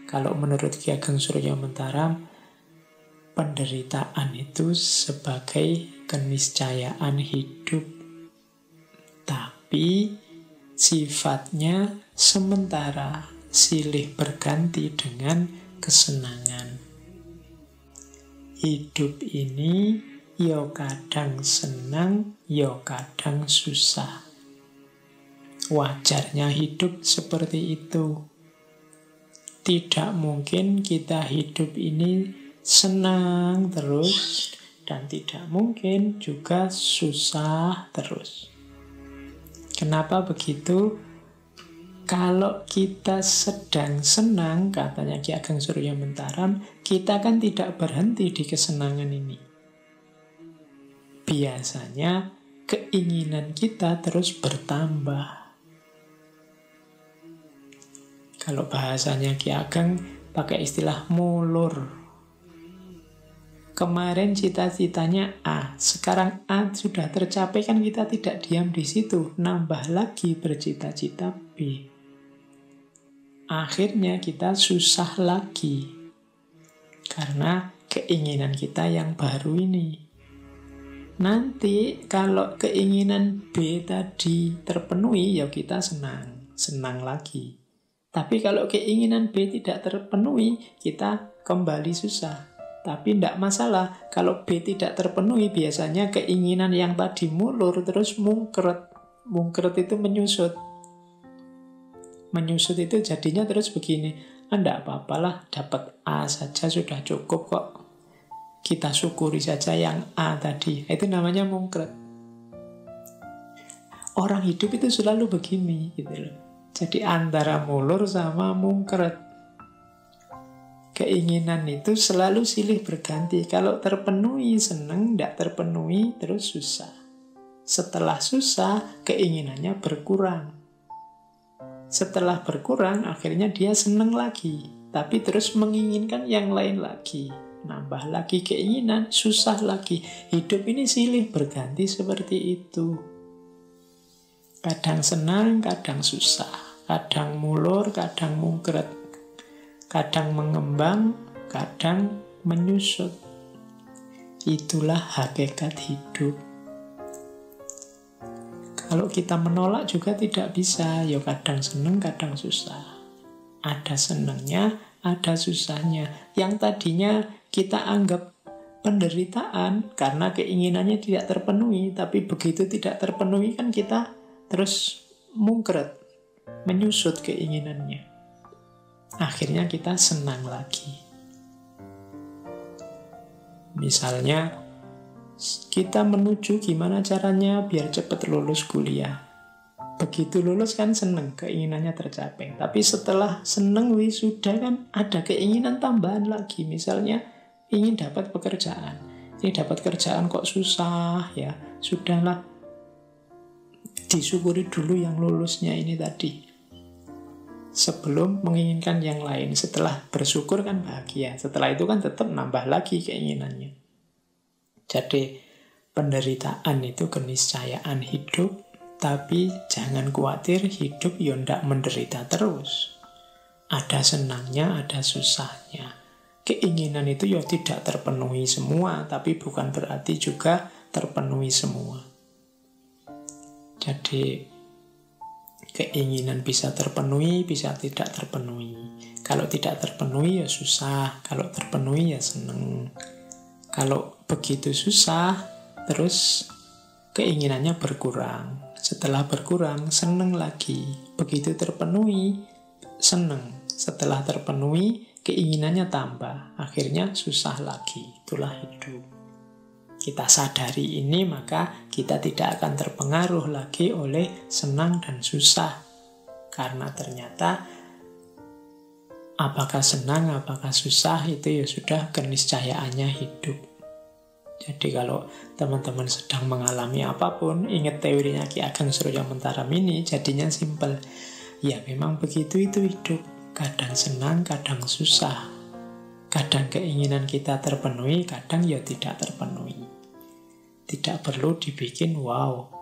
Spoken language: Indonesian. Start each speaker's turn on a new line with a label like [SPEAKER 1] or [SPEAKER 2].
[SPEAKER 1] Kalau menurut Ki Ageng Surya Mentaram, penderitaan itu sebagai keniscayaan hidup. Tapi sifatnya sementara, silih berganti dengan kesenangan. Hidup ini yo kadang senang, yo kadang susah. Wajarnya hidup seperti itu. Tidak mungkin kita hidup ini senang terus, dan tidak mungkin juga susah terus. Kenapa begitu? Kalau kita sedang senang, katanya Ki Ageng Surya Mentaram, kita kan tidak berhenti di kesenangan ini. Biasanya keinginan kita terus bertambah. Kalau bahasanya Ki Ageng pakai istilah mulur. Kemarin cita-citanya A, sekarang A sudah tercapai, kan kita tidak diam di situ, nambah lagi bercita-cita B. Akhirnya kita susah lagi karena keinginan kita yang baru ini. Nanti kalau keinginan B tadi terpenuhi, ya kita senang lagi. Tapi kalau keinginan B tidak terpenuhi, kita kembali susah. Tapi tidak masalah, kalau B tidak terpenuhi, biasanya keinginan yang tadi mulur terus mungkret. Mungkret itu menyusut. Menyusut itu jadinya terus begini, tidak apa-apalah, dapat A saja sudah cukup kok. Kita syukuri saja yang A tadi. Itu namanya mungkret. Orang hidup itu selalu begini, gitu loh. Jadi antara mulur sama mungkret. Keinginan itu selalu silih berganti. Kalau terpenuhi senang, tidak terpenuhi terus susah. Setelah susah, keinginannya berkurang. Setelah berkurang, akhirnya dia senang lagi. Tapi terus menginginkan yang lain lagi. Nambah lagi keinginan, susah lagi. Hidup ini silih berganti seperti itu. Kadang senang, kadang susah. Kadang mulur, kadang mungkret. Kadang mengembang, kadang menyusut. Itulah hakikat hidup. Kalau kita menolak juga tidak bisa. Ya kadang senang, kadang susah. Ada senangnya, ada susahnya. Yang tadinya kita anggap penderitaan karena keinginannya tidak terpenuhi. Tapi begitu tidak terpenuhi kan kita terus mungkret. Menyusut keinginannya. Akhirnya kita senang lagi. Misalnya, kita menuju gimana caranya biar cepat lulus kuliah. Begitu lulus kan senang, keinginannya tercapai. Tapi setelah senang wisuda kan ada keinginan tambahan lagi. Misalnya, ingin dapat pekerjaan. Ini dapat kerjaan kok susah ya. Sudahlah, disyukuri dulu yang lulusnya ini tadi. Sebelum menginginkan yang lain. Setelah bersyukur kan bahagia. Setelah itu kan tetap nambah lagi keinginannya. Jadi penderitaan itu keniscayaan hidup. Tapi jangan khawatir, hidup ya ndak menderita terus. Ada senangnya, ada susahnya. Keinginan itu ya tidak terpenuhi semua. Tapi bukan berarti juga terpenuhi semua. Jadi keinginan bisa terpenuhi, bisa tidak terpenuhi. Kalau tidak terpenuhi ya susah, kalau terpenuhi ya seneng. Kalau begitu susah, terus keinginannya berkurang. Setelah berkurang, seneng lagi. Begitu terpenuhi, seneng. Setelah terpenuhi, keinginannya tambah. Akhirnya susah lagi. Itulah hidup. Kita sadari ini, maka kita tidak akan terpengaruh lagi oleh senang dan susah. Karena ternyata apakah senang, apakah susah, itu ya sudah keniscayaannya hidup. Jadi kalau teman-teman sedang mengalami apapun, ingat teorinya Ki Ageng Surya Mentara ini, jadinya simpel. Ya memang begitu itu hidup. Kadang senang, kadang susah. Kadang keinginan kita terpenuhi, kadang ya tidak terpenuhi. Tidak perlu dibikin wow.